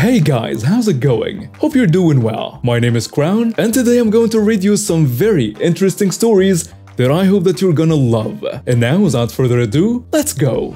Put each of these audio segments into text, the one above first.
Hey guys, how's it going? Hope you're doing well. My name is Crown, and today I'm going to read you some very interesting stories that I hope that you're gonna love. And now, without further ado, let's go!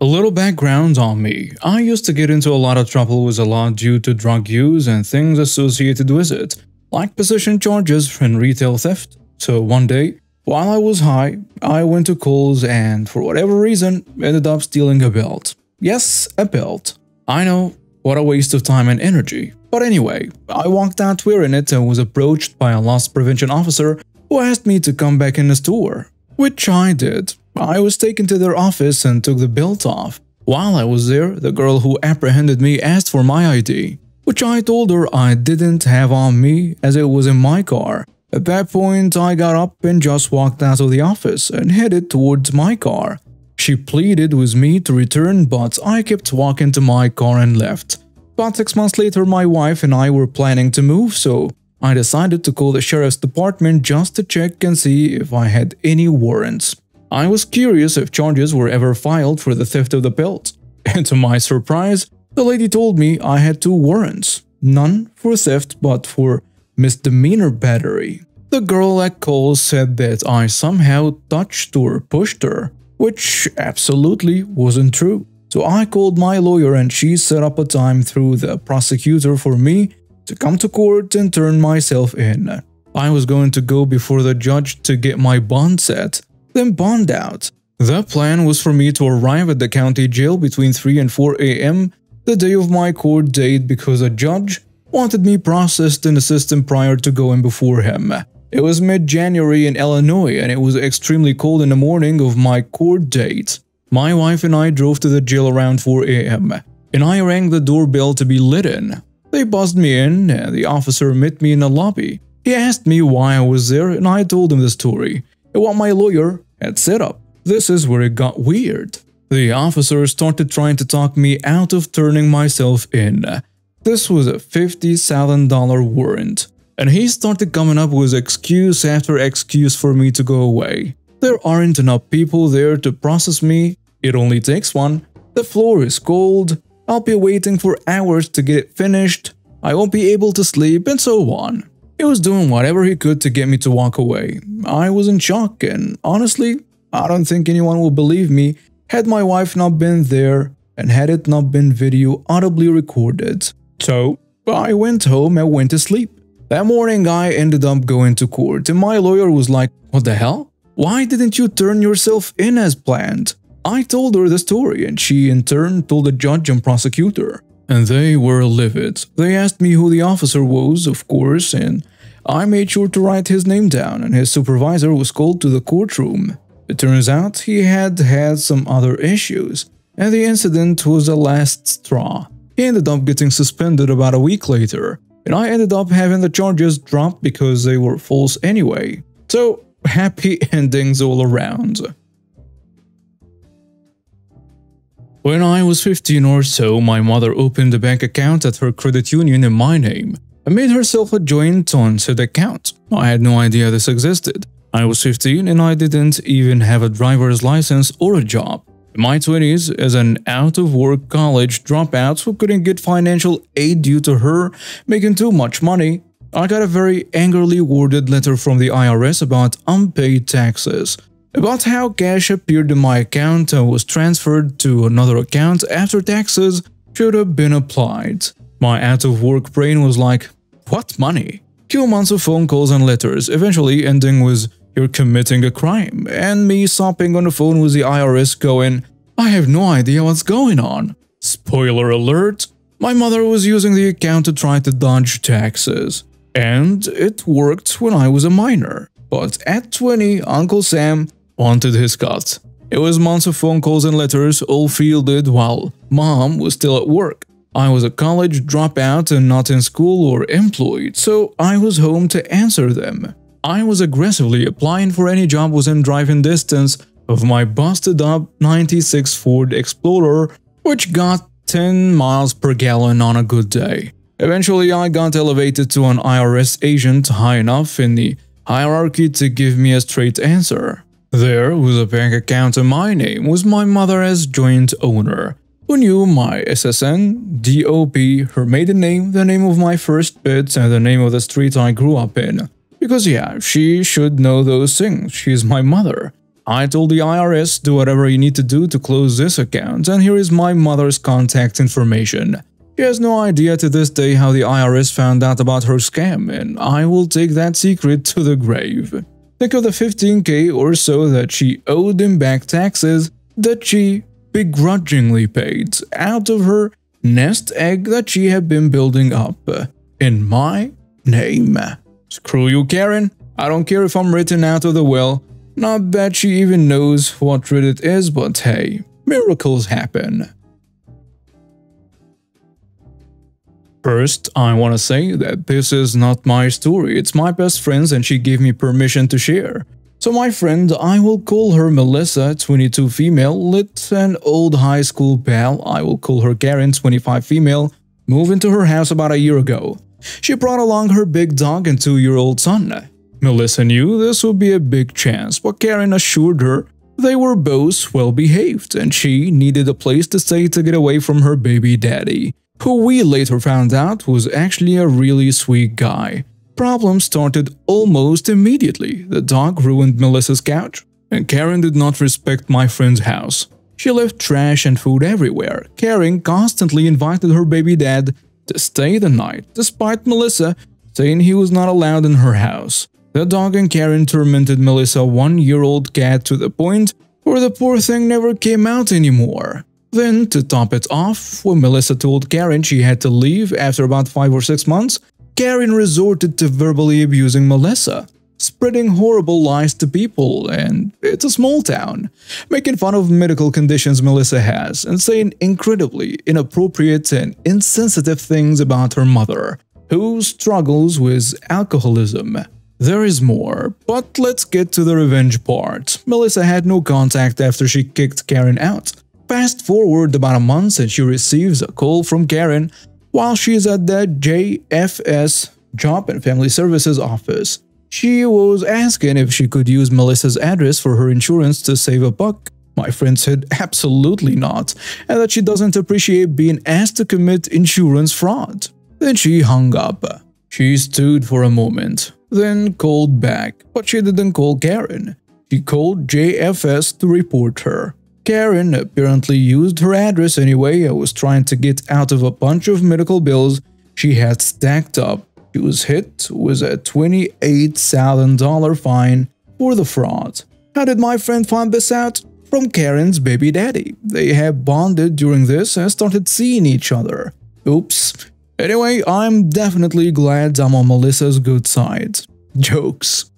A little background on me. I used to get into a lot of trouble with a lot due to drug use and things associated with it, like possession charges and retail theft. So one day, while I was high, I went to Kohl's and, for whatever reason, ended up stealing a belt. Yes, a belt. I know, what a waste of time and energy. But anyway, I walked out wearing it and was approached by a loss prevention officer who asked me to come back in the store, which I did. I was taken to their office and took the belt off. While I was there, the girl who apprehended me asked for my ID, which I told her I didn't have on me as it was in my car. At that point, I got up and just walked out of the office and headed towards my car. She pleaded with me to return, but I kept walking to my car and left. About 6 months later, my wife and I were planning to move, so I decided to call the sheriff's department just to check and see if I had any warrants. I was curious if charges were ever filed for the theft of the belt. And to my surprise, the lady told me I had 2 warrants. None for theft, but for misdemeanor battery. The girl at Kohl's said that I somehow touched or pushed her, which absolutely wasn't true. So I called my lawyer and she set up a time through the prosecutor for me to come to court and turn myself in. I was going to go before the judge to get my bond set, then bond out. The plan was for me to arrive at the county jail between 3 and 4 a.m. the day of my court date because a judge wanted me processed in the system prior to going before him. It was mid-January in Illinois and it was extremely cold in the morning of my court date. My wife and I drove to the jail around 4 a.m. and I rang the doorbell to be let in. They buzzed me in and the officer met me in the lobby. He asked me why I was there and I told him the story and what my lawyer had set up. This is where it got weird. The officer started trying to talk me out of turning myself in. This was a $50,000 warrant, and he started coming up with excuse after excuse for me to go away. There aren't enough people there to process me, it only takes one, the floor is cold, I'll be waiting for hours to get it finished, I won't be able to sleep, and so on. He was doing whatever he could to get me to walk away. I was in shock, and honestly, I don't think anyone will believe me had my wife not been there and had it not been video audibly recorded. So, I went home and went to sleep. That morning I ended up going to court and my lawyer was like, "What the hell? Why didn't you turn yourself in as planned?" I told her the story and she in turn told the judge and prosecutor. And they were livid. They asked me who the officer was, of course, and I made sure to write his name down and his supervisor was called to the courtroom. It turns out he had some other issues and the incident was the last straw. He ended up getting suspended about a week later, and I ended up having the charges dropped because they were false anyway. So, happy endings all around. When I was 15 or so, my mother opened a bank account at her credit union in my name and made herself a joint on said account. I had no idea this existed. I was 15 and I didn't even have a driver's license or a job. In my 20s, as an out-of-work college dropout who couldn't get financial aid due to her making too much money, I got a very angrily worded letter from the IRS about unpaid taxes, about how cash appeared in my account and was transferred to another account after taxes should have been applied. My out-of-work brain was like, what money? 2 months of phone calls and letters, eventually ending with, "You're committing a crime," and me sopping on the phone with the IRS going, "I have no idea what's going on." Spoiler alert, my mother was using the account to try to dodge taxes. And it worked when I was a minor. But at 20, Uncle Sam wanted his cut. It was months of phone calls and letters, all fielded while Mom was still at work. I was a college dropout and not in school or employed, so I was home to answer them. I was aggressively applying for any job within driving distance of my busted-up '96 Ford Explorer, which got 10 miles per gallon on a good day. Eventually, I got elevated to an IRS agent high enough in the hierarchy to give me a straight answer. There was a bank account in my name with my mother as joint owner, who knew my SSN, DOP, her maiden name, the name of my first pet, and the name of the street I grew up in. Because yeah, she should know those things, she's my mother. I told the IRS, do whatever you need to do to close this account, and here is my mother's contact information. She has no idea to this day how the IRS found out about her scam, and I will take that secret to the grave. Think of the 15K or so that she owed in back taxes that she begrudgingly paid out of her nest egg that she had been building up in my name. Screw you, Karen. I don't care if I'm written out of the will. Not that she even knows what Reddit is, but hey, miracles happen. First, I want to say that this is not my story, it's my best friend's and she gave me permission to share. So my friend, I will call her Melissa, 22 female, lit an old high school pal, I will call her Karen, 25 female, moved into her house about a year ago. She brought along her big dog and 2-year-old son. Melissa knew this would be a big chance, but Karen assured her they were both well behaved and she needed a place to stay to get away from her baby daddy, who we later found out was actually a really sweet guy. Problems started almost immediately. The dog ruined Melissa's couch, and Karen did not respect my friend's house. She left trash and food everywhere. Karen constantly invited her baby dad to stay the night, despite Melissa saying he was not allowed in her house. The dog and Karen tormented Melissa's 1-year-old cat to the point where the poor thing never came out anymore. Then, to top it off, when Melissa told Karen she had to leave after about 5 or 6 months, Karen resorted to verbally abusing Melissa, spreading horrible lies to people, and it's a small town, making fun of medical conditions Melissa has, and saying incredibly inappropriate and insensitive things about her mother, who struggles with alcoholism. There is more, but let's get to the revenge part. Melissa had no contact after she kicked Karen out. Fast forward about a month and she receives a call from Karen while she's at the JFS, Job and Family Services office. She was asking if she could use Melissa's address for her insurance to save a buck. My friend said absolutely not, and that she doesn't appreciate being asked to commit insurance fraud. Then she hung up. She stewed for a moment, then called back, but she didn't call Karen. She called JFS to report her. Karen apparently used her address anyway and was trying to get out of a bunch of medical bills she had stacked up. She was hit with a $28,000 fine for the fraud. How did my friend find this out? From Karen's baby daddy. They had bonded during this and started seeing each other. Oops. Anyway, I'm definitely glad I'm on Melissa's good side. Jokes.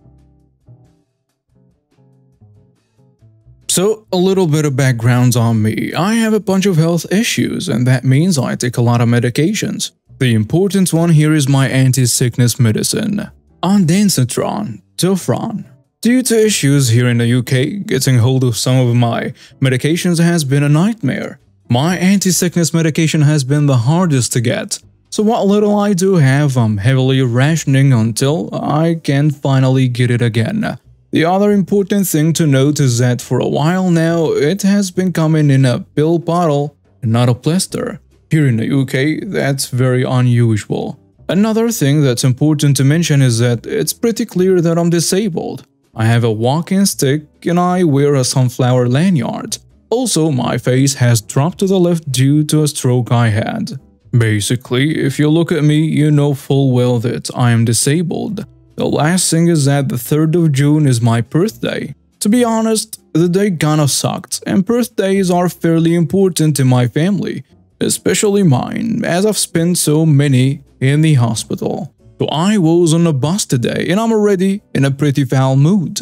So, a little bit of background on me. I have a bunch of health issues, and that means I take a lot of medications. The important one here is my anti-sickness medicine, ondansetron, Tofran. Due to issues here in the UK, getting hold of some of my medications has been a nightmare. My anti-sickness medication has been the hardest to get. So what little I do have, I'm heavily rationing until I can finally get it again. The other important thing to note is that for a while now, it has been coming in a pill bottle and not a blister. Here in the UK, that's very unusual. Another thing that's important to mention is that it's pretty clear that I'm disabled. I have a walking stick and I wear a sunflower lanyard. Also, my face has dropped to the left due to a stroke I had. Basically, if you look at me, you know full well that I am disabled. The last thing is that the 3rd of June is my birthday. To be honest, the day kinda sucked, and birthdays are fairly important in my family, especially mine, as I've spent so many in the hospital. So I was on a bus today, and I'm already in a pretty foul mood.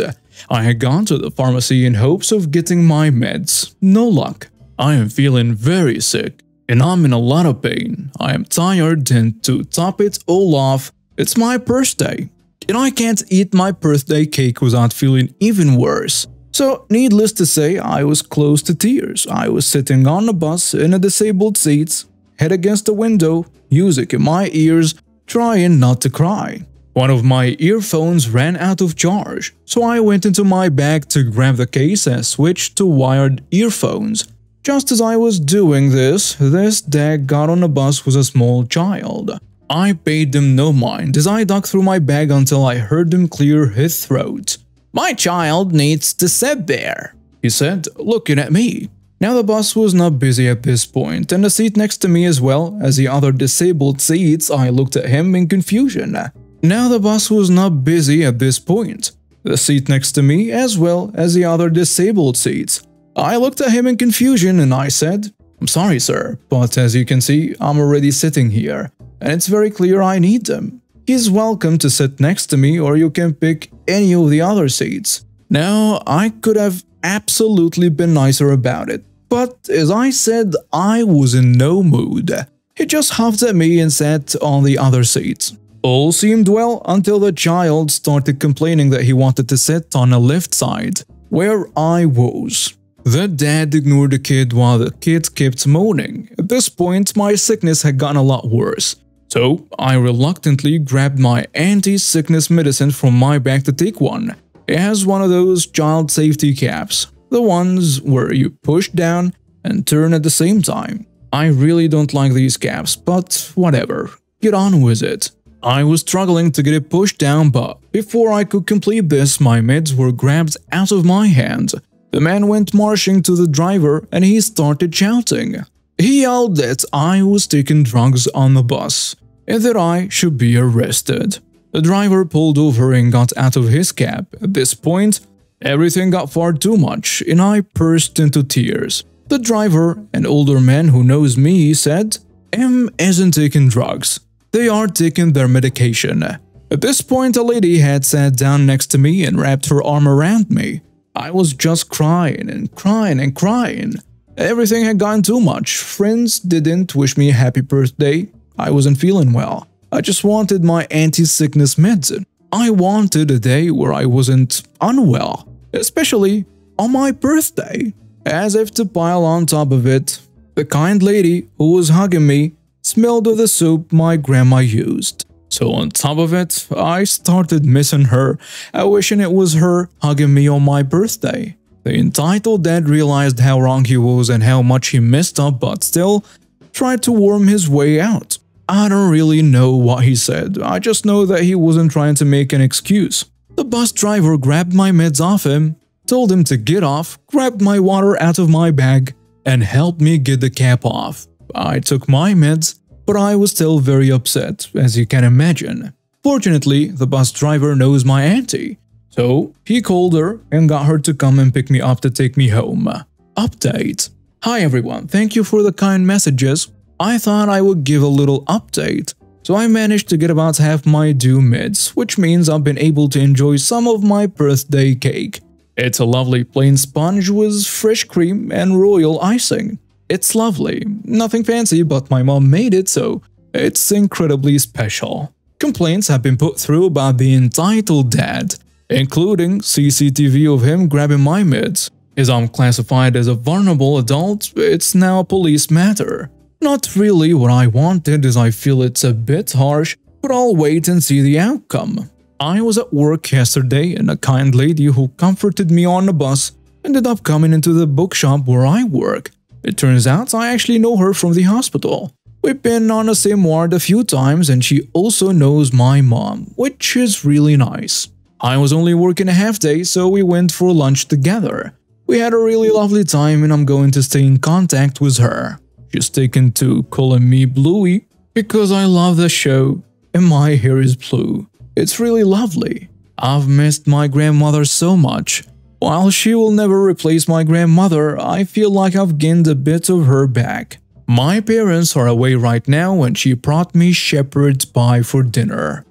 I had gone to the pharmacy in hopes of getting my meds. No luck. I am feeling very sick, and I'm in a lot of pain. I am tired, and to top it all off, it's my birthday. And I can't eat my birthday cake without feeling even worse. So, needless to say, I was close to tears. I was sitting on a bus in a disabled seat, head against the window, music in my ears, trying not to cry. One of my earphones ran out of charge, so I went into my bag to grab the case and switched to wired earphones. Just as I was doing this dad got on a bus with a small child. I paid him no mind as I dug through my bag until I heard him clear his throat. "My child needs to sit there," he said, looking at me. Now the bus was not busy at this point, and the seat next to me as well as the other disabled seats. I looked at him in confusion. Now the bus was not busy at this point. The seat next to me as well as the other disabled seats. I looked at him in confusion and I said, "I'm sorry sir, but as you can see, I'm already sitting here, and it's very clear I need them. He's welcome to sit next to me or you can pick any of the other seats." Now, I could have absolutely been nicer about it, but as I said, I was in no mood. He just huffed at me and sat on the other seats. All seemed well until the child started complaining that he wanted to sit on the left side, where I was. The dad ignored the kid while the kid kept moaning. At this point, my sickness had gotten a lot worse. So, I reluctantly grabbed my anti-sickness medicine from my bag to take one. It has one of those child safety caps, the ones where you push down and turn at the same time. I really don't like these caps, but whatever, get on with it. I was struggling to get it pushed down, but before I could complete this, my meds were grabbed out of my hand. The man went marching to the driver and he started shouting. He yelled that I was taking drugs on the bus and that I should be arrested. The driver pulled over and got out of his cab. At this point, everything got far too much and I burst into tears. The driver, an older man who knows me, said, "M isn't taking drugs. They are taking their medication." At this point, a lady had sat down next to me and wrapped her arm around me. I was just crying and crying and crying. Everything had gotten too much. Friends didn't wish me a happy birthday. I wasn't feeling well. I just wanted my anti-sickness medicine. I wanted a day where I wasn't unwell, especially on my birthday. As if to pile on top of it, the kind lady who was hugging me smelled of the soap my grandma used. So on top of it, I started missing her, wishing it was her hugging me on my birthday. The entitled dad realized how wrong he was and how much he messed up, but still tried to worm his way out. I don't really know what he said, I just know that he wasn't trying to make an excuse. The bus driver grabbed my meds off him, told him to get off, grabbed my water out of my bag, and helped me get the cap off. I took my meds, but I was still very upset, as you can imagine. Fortunately, the bus driver knows my auntie, so he called her and got her to come and pick me up to take me home. Update. Hi everyone, thank you for the kind messages. I thought I would give a little update. So I managed to get about half my due meds, which means I've been able to enjoy some of my birthday cake. It's a lovely plain sponge with fresh cream and royal icing. It's lovely, nothing fancy, but my mom made it, so it's incredibly special. Complaints have been put through about the entitled dad, including CCTV of him grabbing my meds. As I'm classified as a vulnerable adult, it's now a police matter. Not really what I wanted, as I feel it's a bit harsh, but I'll wait and see the outcome. I was at work yesterday and a kind lady who comforted me on the bus ended up coming into the bookshop where I work. It turns out I actually know her from the hospital. We've been on the same ward a few times and she also knows my mom, which is really nice. I was only working a half day, so we went for lunch together. We had a really lovely time and I'm going to stay in contact with her. She's taken to calling me Bluey because I love the show and my hair is blue. It's really lovely. I've missed my grandmother so much. While she will never replace my grandmother, I feel like I've gained a bit of her back. My parents are away right now and she brought me shepherd's pie for dinner.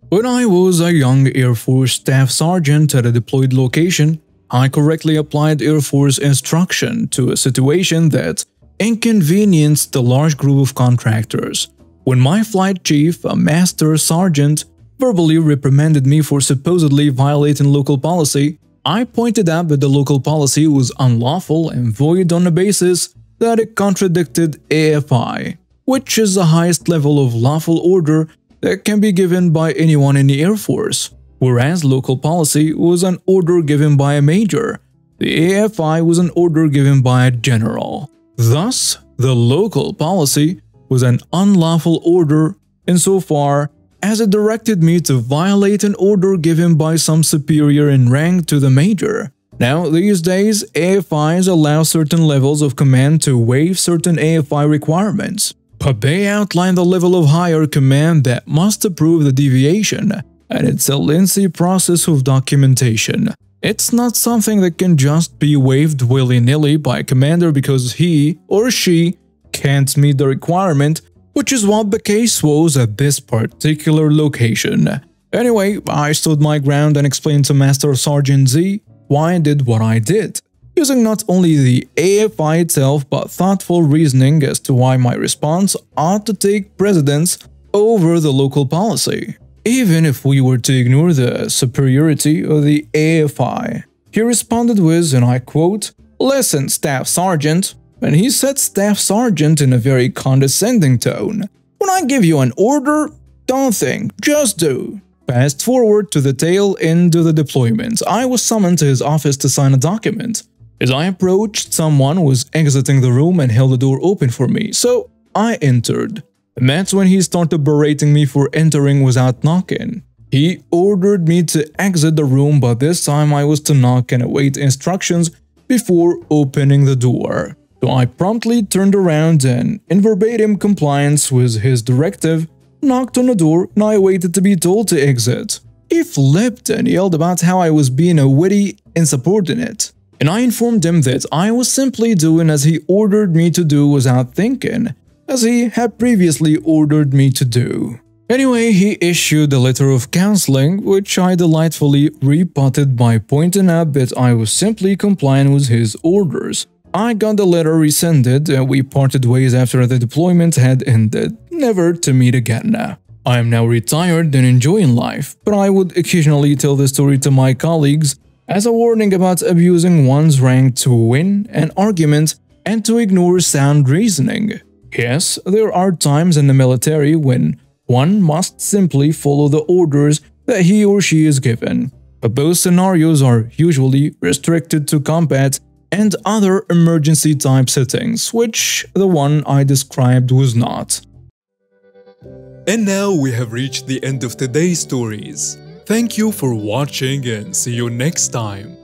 When I was a young Air Force Staff Sergeant at a deployed location, I correctly applied Air Force instruction to a situation that inconvenienced a large group of contractors. When my flight chief, a master sergeant, verbally reprimanded me for supposedly violating local policy, I pointed out that the local policy was unlawful and void on the basis that it contradicted AFI. which is the highest level of lawful order that can be given by anyone in the Air Force, whereas local policy was an order given by a major. The AFI was an order given by a general. Thus, the local policy was an unlawful order insofar as it directed me to violate an order given by some superior in rank to the major. Now, these days, AFIs allow certain levels of command to waive certain AFI requirements, but they outline the level of higher command that must approve the deviation, and it's a lengthy process of documentation. It's not something that can just be waived willy-nilly by a commander because he or she can't meet the requirement, which is what the case was at this particular location. Anyway, I stood my ground and explained to Master Sergeant Z why I did what I did, using not only the AFI itself but thoughtful reasoning as to why my response ought to take precedence over the local policy, even if we were to ignore the superiority of the AFI. He responded with, and I quote, "Listen, Staff Sergeant," and he said Staff Sergeant in a very condescending tone. "When I give you an order, don't think, just do." Fast forward to the tail end of the deployment. I was summoned to his office to sign a document. As I approached, someone was exiting the room and held the door open for me, so I entered. And that's when he started berating me for entering without knocking. He ordered me to exit the room, but this time I was to knock and await instructions before opening the door. So I promptly turned around and, in verbatim compliance with his directive, knocked on the door and I waited to be told to exit. He flipped and yelled about how I was being a witty insubordinate, and I informed him that I was simply doing as he ordered me to do without thinking, as he had previously ordered me to do. Anyway, he issued a letter of counseling, which I delightfully rebutted by pointing out that I was simply complying with his orders. I got the letter rescinded and we parted ways after the deployment had ended, never to meet again. I am now retired and enjoying life, but I would occasionally tell the story to my colleagues as a warning about abusing one's rank to win an argument and to ignore sound reasoning. Yes, there are times in the military when one must simply follow the orders that he or she is given, but those scenarios are usually restricted to combat and other emergency type settings, which the one I described was not. And now we have reached the end of today's stories. Thank you for watching and see you next time.